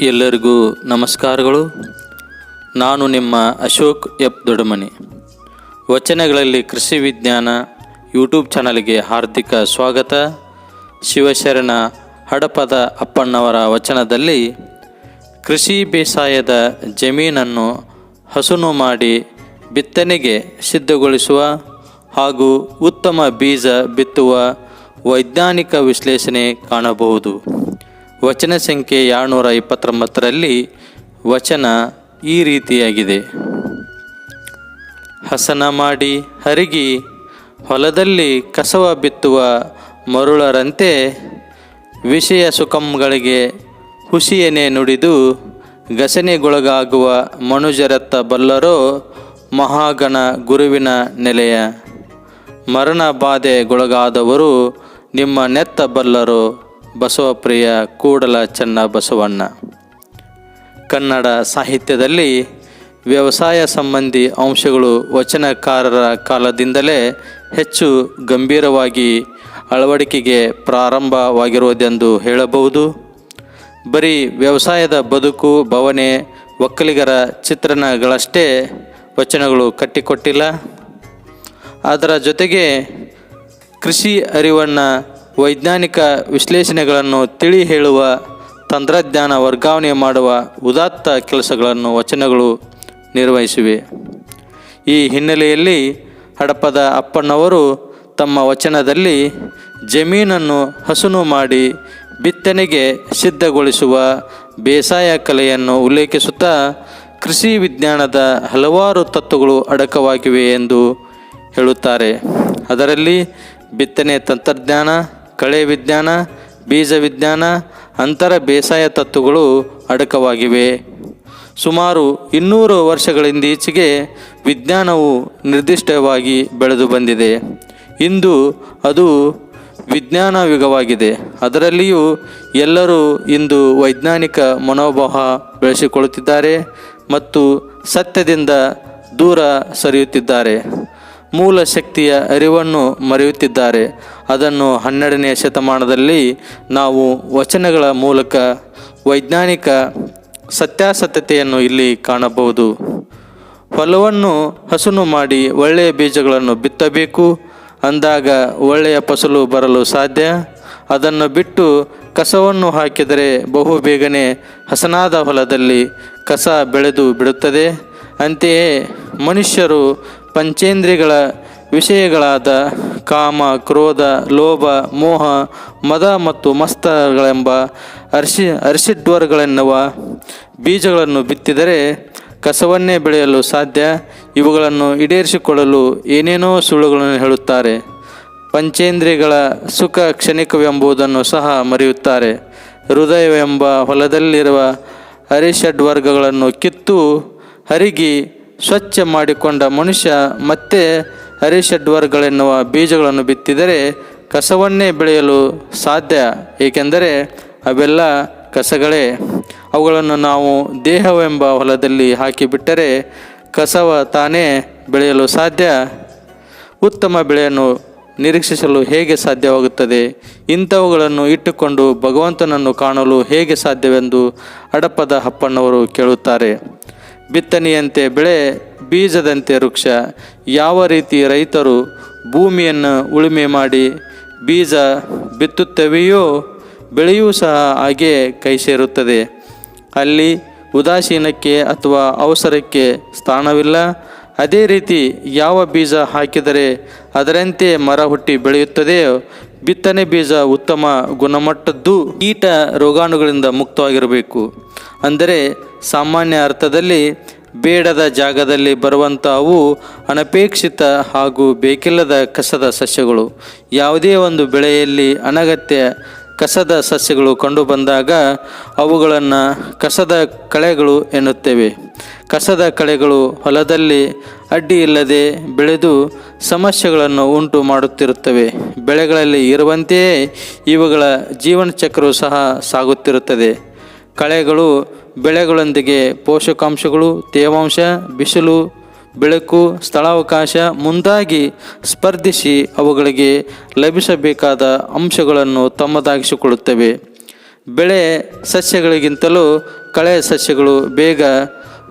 ಎಲ್ಲರಿಗೂ ನಮಸ್ಕಾರಗಳು. ನಾನು ನಿಮ್ಮ ಅಶೋಕ್ ಎಫ್ ದೊಡ್ಡಮನಿ. ವಚನಗಳಲ್ಲಿ ಕೃಷಿ ವಿಜ್ಞಾನ ಯೂಟ್ಯೂಬ್ ಚಾನಲ್ಗೆ ಹಾರ್ದಿಕ ಸ್ವಾಗತ. ಶಿವಶರಣ ಹಡಪದ ಅಪ್ಪಣ್ಣವರ ವಚನದಲ್ಲಿ ಕೃಷಿ ಬೇಸಾಯದ ಜಮೀನನ್ನು ಹಸುನು ಮಾಡಿ ಬಿತ್ತನೆಗೆ ಸಿದ್ಧಗೊಳಿಸುವ ಹಾಗೂ ಉತ್ತಮ ಬೀಜ ಬಿತ್ತುವ ವೈಜ್ಞಾನಿಕ ವಿಶ್ಲೇಷಣೆ ಕಾಣಬಹುದು. ವಚನ ಸಂಖ್ಯೆ 229ರಲ್ಲಿ ವಚನ ಈ ರೀತಿಯಾಗಿದೆ. ಹಸನ ಮಾಡಿ ಹರಿಗಿ ಹೊಲದಲ್ಲಿ ಕಸವ ಬಿತ್ತುವ ಮರುಳರಂತೆ ವಿಷಯ ಸುಖಂಗಳಿಗೆ ಹುಸಿಯನೆ ನುಡಿದು ಘಸನೆಗೊಳಗಾಗುವ ಮನುಜರತ್ತ ಬಲ್ಲರೋ ಮಹಾಗಣ ಗುರುವಿನ ನೆಲೆಯ. ಮರಣ ಬಾಧೆಗೊಳಗಾದವರು ನಿಮ್ಮ ನೆತ್ತ ಬಲ್ಲರೋ ಬಸವಪ್ರಿಯ ಕೂಡಲ ಚೆನ್ನ ಬಸವಣ್ಣ. ಕನ್ನಡ ಸಾಹಿತ್ಯದಲ್ಲಿ ವ್ಯವಸಾಯ ಸಂಬಂಧಿ ಅಂಶಗಳು ವಚನಕಾರರ ಕಾಲದಿಂದಲೇ ಹೆಚ್ಚು ಗಂಭೀರವಾಗಿ ಅಳವಡಿಕೆಗೆ ಪ್ರಾರಂಭವಾಗಿರುವುದೆಂದು ಹೇಳಬಹುದು. ಬರೀ ವ್ಯವಸಾಯದ ಬದುಕು, ಬವಣೆ, ಒಕ್ಕಲಿಗರ ಚಿತ್ರಣಗಳಷ್ಟೇ ವಚನಗಳು ಕಟ್ಟಿಕೊಟ್ಟಿಲ್ಲ. ಅದರ ಜೊತೆಗೆ ಕೃಷಿ ಅರಿವನ್ನು, ವೈಜ್ಞಾನಿಕ ವಿಶ್ಲೇಷಣೆಗಳನ್ನು ತಿಳಿ ಹೇಳುವ, ತಂತ್ರಜ್ಞಾನ ವರ್ಗಾವಣೆ ಮಾಡುವ ಉದಾತ್ತ ಕೆಲಸಗಳನ್ನು ವಚನಗಳು ನಿರ್ವಹಿಸಿವೆ. ಈ ಹಿನ್ನೆಲೆಯಲ್ಲಿ ಹಡಪದ ಅಪ್ಪಣ್ಣವರು ತಮ್ಮ ವಚನದಲ್ಲಿ ಜಮೀನನ್ನು ಹಸುನು ಮಾಡಿ ಬಿತ್ತನೆಗೆ ಸಿದ್ಧಗೊಳಿಸುವ ಬೇಸಾಯ ಕಲೆಯನ್ನು ಉಲ್ಲೇಖಿಸುತ್ತಾ ಕೃಷಿ ವಿಜ್ಞಾನದ ಹಲವಾರು ತತ್ವಗಳು ಅಡಕವಾಗಿವೆ ಎಂದು ಹೇಳುತ್ತಾರೆ. ಅದರಲ್ಲಿ ಬಿತ್ತನೆ ತಂತ್ರಜ್ಞಾನ, ಕಳೆ ವಿಜ್ಞಾನ, ಬೀಜ ವಿಜ್ಞಾನ, ಅಂತರ ಬೇಸಾಯ ತತ್ವಗಳು ಅಡಕವಾಗಿವೆ. ಸುಮಾರು 200 ವರ್ಷಗಳಿಂದೀಚೆಗೆ ವಿಜ್ಞಾನವು ನಿರ್ದಿಷ್ಟವಾಗಿ ಬೆಳೆದು ಬಂದಿದೆ. ಇಂದು ಅದು ವಿಜ್ಞಾನ ಯುಗವಾಗಿದೆ. ಅದರಲ್ಲಿಯೂ ಎಲ್ಲರೂ ಇಂದು ವೈಜ್ಞಾನಿಕ ಮನೋಭಾವ ಬೆಳೆಸಿಕೊಳ್ಳುತ್ತಿದ್ದಾರೆ ಮತ್ತು ಸತ್ಯದಿಂದ ದೂರ ಸರಿಯುತ್ತಿದ್ದಾರೆ. ಮೂಲ ಶಕ್ತಿಯ ಅರಿವನ್ನು ಮರೆಯುತ್ತಿದ್ದಾರೆ. ಅದನ್ನು 12ನೇ ಶತಮಾನದಲ್ಲಿ ನಾವು ವಚನಗಳ ಮೂಲಕ ವೈಜ್ಞಾನಿಕ ಸತ್ಯಾಸತ್ಯತೆಯನ್ನು ಇಲ್ಲಿ ಕಾಣಬಹುದು. ಹೊಲವನ್ನು ಹಸುನು ಮಾಡಿ ಒಳ್ಳೆಯ ಬೀಜಗಳನ್ನು ಬಿತ್ತಬೇಕು ಅಂದಾಗ ಒಳ್ಳೆಯ ಫಸಲು ಬರಲು ಸಾಧ್ಯ. ಅದನ್ನು ಬಿಟ್ಟು ಕಸವನ್ನು ಹಾಕಿದರೆ ಬಹು ಬೇಗನೆ ಹಸನಾದ ಹೊಲದಲ್ಲಿ ಕಸ ಬೆಳೆದು ಬಿಡುತ್ತದೆ. ಅಂತೆಯೇ ಮನುಷ್ಯರು ಪಂಚೇಂದ್ರಿಯಗಳ ವಿಷಯಗಳಾದ ಕಾಮ, ಕ್ರೋಧ, ಲೋಭ, ಮೋಹ, ಮದ ಮತ್ತು ಮಸ್ತಗಳೆಂಬ ಅರಿಷಡ್ವರ್ಗಳೆನ್ನುವ ಬೀಜಗಳನ್ನು ಬಿತ್ತಿದರೆ ಕಸವನ್ನೇ ಬೆಳೆಯಲು ಸಾಧ್ಯ. ಇವುಗಳನ್ನು ಈಡೇರಿಸಿಕೊಳ್ಳಲು ಏನೇನೋ ಸುಳ್ಳುಗಳನ್ನು ಹೇಳುತ್ತಾರೆ. ಪಂಚೇಂದ್ರಿಯಗಳ ಸುಖ ಕ್ಷಣಿಕವೆಂಬುದನ್ನು ಸಹ ಮರೆಯುತ್ತಾರೆ. ಹೃದಯವೆಂಬ ಹೊಲದಲ್ಲಿರುವ ಅರಿಷಡ್ವರ್ಗಗಳನ್ನು ಕಿತ್ತು ಹರಿಗಿ ಸ್ವಚ್ಛ ಮಾಡಿಕೊಂಡ ಮನುಷ್ಯ ಮತ್ತೆ ಅರಿಷಡ್ವರ್ಗಳೆನ್ನುವ ಬೀಜಗಳನ್ನು ಬಿತ್ತಿದರೆ ಕಸವನ್ನೇ ಬೆಳೆಯಲು ಸಾಧ್ಯ. ಏಕೆಂದರೆ ಅವೆಲ್ಲ ಕಸಗಳೇ. ಅವುಗಳನ್ನು ನಾವು ದೇಹವೆಂಬ ಹೊಲದಲ್ಲಿ ಹಾಕಿಬಿಟ್ಟರೆ ಕಸವ ತಾನೇ ಬೆಳೆಯಲು ಸಾಧ್ಯ. ಉತ್ತಮ ಬೆಳೆಯನ್ನು ನಿರೀಕ್ಷಿಸಲು ಹೇಗೆ ಸಾಧ್ಯವಾಗುತ್ತದೆ? ಇಂಥವುಗಳನ್ನು ಇಟ್ಟುಕೊಂಡು ಭಗವಂತನನ್ನು ಕಾಣಲು ಹೇಗೆ ಸಾಧ್ಯವೆಂದು ಹಡಪದ ಅಪ್ಪಣ್ಣವರು ಕೇಳುತ್ತಾರೆ. ಬಿತ್ತನೆಯಂತೆ ಬೆಳೆ, ಬೀಜದಂತೆ ವೃಕ್ಷ. ಯಾವ ರೀತಿ ರೈತರು ಭೂಮಿಯನ್ನು ಉಳುಮೆ ಮಾಡಿ ಬೀಜ ಬಿತ್ತುತ್ತವೆಯೋ ಬೆಳೆಯೂ ಸಹ ಹಾಗೆ ಕೈ ಸೇರುತ್ತದೆ. ಅಲ್ಲಿ ಉದಾಸೀನಕ್ಕೆ ಅಥವಾ ಅವಸರಕ್ಕೆ ಸ್ಥಾನವಿಲ್ಲ. ಅದೇ ರೀತಿ ಯಾವ ಬೀಜ ಹಾಕಿದರೆ ಅದರಂತೆ ಮರ ಹುಟ್ಟಿ ಬೆಳೆಯುತ್ತದೆಯೋ ಬಿತ್ತನೆ ಬೀಜ ಉತ್ತಮ ಗುಣಮಟ್ಟದ್ದು, ಕೀಟ ರೋಗಾಣುಗಳಿಂದ ಮುಕ್ತವಾಗಿರಬೇಕು. ಅಂದರೆ ಸಾಮಾನ್ಯ ಅರ್ಥದಲ್ಲಿ ಬೇಡದ ಜಾಗದಲ್ಲಿ ಬರುವಂಥವು ಅನಪೇಕ್ಷಿತ ಹಾಗೂ ಬೇಕಿಲ್ಲದ ಕಸದ ಸಸ್ಯಗಳು. ಯಾವುದೇ ಒಂದು ಬೆಳೆಯಲ್ಲಿ ಅನಗತ್ಯ ಕಸದ ಸಸ್ಯಗಳು ಕಂಡುಬಂದಾಗ ಅವುಗಳನ್ನು ಕಸದ ಕಳೆಗಳು ಎನ್ನುತ್ತೇವೆ. ಕಸದ ಕಳೆಗಳು ಹೊಲದಲ್ಲಿ ಅಡ್ಡಿ ಇಲ್ಲದೆ ಬೆಳೆದು ಸಮಸ್ಯೆಗಳನ್ನು ಉಂಟು ಮಾಡುತ್ತಿರುತ್ತವೆ. ಬೆಳೆಗಳಲ್ಲಿ ಇರುವಂತೆಯೇ ಇವುಗಳ ಜೀವನ ಚಕ್ರವು ಸಹ ಸಾಗುತ್ತಿರುತ್ತದೆ. ಕಳೆಗಳು ಬೆಳೆಗಳೊಂದಿಗೆ ಪೋಷಕಾಂಶಗಳು, ತೇವಾಂಶ, ಬಿಸಿಲು, ಬೆಳಕು, ಸ್ಥಳಾವಕಾಶ ಮುಂದಾಗಿ ಸ್ಪರ್ಧಿಸಿ ಅವುಗಳಿಗೆ ಲಭಿಸಬೇಕಾದ ಅಂಶಗಳನ್ನು ತಮ್ಮದಾಗಿಸಿಕೊಳ್ಳುತ್ತವೆ. ಬೆಳೆ ಸಸ್ಯಗಳಿಗಿಂತಲೂ ಕಳೆ ಸಸ್ಯಗಳು ಬೇಗ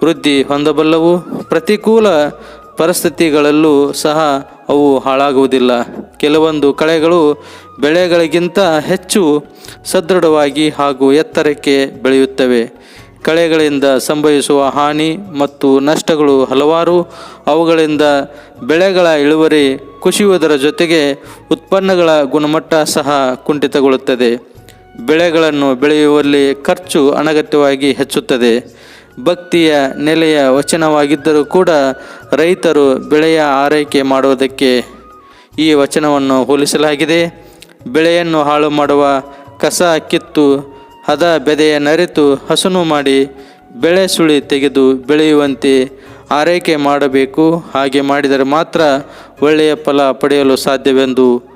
ವೃದ್ಧಿ ಹೊಂದಬಲ್ಲವು. ಪ್ರತಿಕೂಲ ಪರಿಸ್ಥಿತಿಗಳಲ್ಲೂ ಸಹ ಅವು ಹಾಳಾಗುವುದಿಲ್ಲ. ಕೆಲವೊಂದು ಕಳೆಗಳು ಬೆಳೆಗಳಿಗಿಂತ ಹೆಚ್ಚು ಸದೃಢವಾಗಿ ಹಾಗೂ ಎತ್ತರಕ್ಕೆ ಬೆಳೆಯುತ್ತವೆ. ಕಳೆಗಳಿಂದ ಸಂಭವಿಸುವ ಹಾನಿ ಮತ್ತು ನಷ್ಟಗಳು ಹಲವಾರು. ಅವುಗಳಿಂದ ಬೆಳೆಗಳ ಇಳುವರಿ ಕುಸಿಯುವುದರ ಜೊತೆಗೆ ಉತ್ಪನ್ನಗಳ ಗುಣಮಟ್ಟ ಸಹ ಕುಂಠಿತಗೊಳ್ಳುತ್ತದೆ. ಬೆಳೆಗಳನ್ನು ಬೆಳೆಯುವಲ್ಲಿ ಖರ್ಚು ಅನಗತ್ಯವಾಗಿ ಹೆಚ್ಚುತ್ತದೆ. ಭಕ್ತಿಯ ನೆಲೆಯ ವಚನವಾಗಿದ್ದರೂ ಕೂಡ ರೈತರು ಬೆಳೆಯ ಆರೈಕೆ ಮಾಡುವುದಕ್ಕೆ ಈ ವಚನವನ್ನು ಹೋಲಿಸಲಾಗಿದೆ. ಬೆಳೆಯನ್ನು ಹಾಳು ಮಾಡುವ ಕಸ ಕಿತ್ತು ಹದ ಬೆದೆಯ ನರಿತು ಹಸನು ಮಾಡಿ ಬೆಳೆ ಸುಳಿ ತೆಗೆದು ಬೆಳೆಯುವಂತೆ ಆರೈಕೆ ಮಾಡಬೇಕು. ಹಾಗೆ ಮಾಡಿದರೆ ಮಾತ್ರ ಒಳ್ಳೆಯ ಫಲ ಪಡೆಯಲು ಸಾಧ್ಯವೆಂದು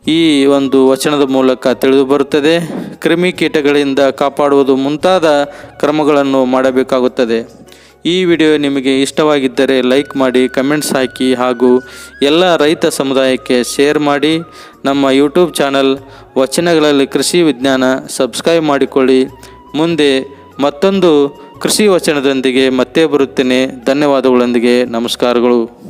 ಈ ಒಂದು ವಚನದ ಮೂಲಕ ತಿಳಿದು ಬರುತ್ತದೆ. ಕ್ರಿಮಿಕೀಟಗಳಿಂದ ಕಾಪಾಡುವುದು ಮುಂತಾದ ಕ್ರಮಗಳನ್ನು ಮಾಡಬೇಕಾಗುತ್ತದೆ. ಈ ವಿಡಿಯೋ ನಿಮಗೆ ಇಷ್ಟವಾಗಿದ್ದರೆ ಲೈಕ್ ಮಾಡಿ, ಕಮೆಂಟ್ಸ್ ಹಾಕಿ ಹಾಗೂ ಎಲ್ಲ ರೈತ ಸಮುದಾಯಕ್ಕೆ ಶೇರ್ ಮಾಡಿ. ನಮ್ಮ ಯೂಟ್ಯೂಬ್ ಚಾನಲ್ ವಚನಗಳಲ್ಲಿ ಕೃಷಿ ವಿಜ್ಞಾನ ಸಬ್ಸ್ಕ್ರೈಬ್ ಮಾಡಿಕೊಳ್ಳಿ. ಮುಂದೆ ಮತ್ತೊಂದು ಕೃಷಿ ವಚನದೊಂದಿಗೆ ಮತ್ತೆ ಬರುತ್ತೇನೆ. ಧನ್ಯವಾದಗಳೊಂದಿಗೆ ನಮಸ್ಕಾರಗಳು.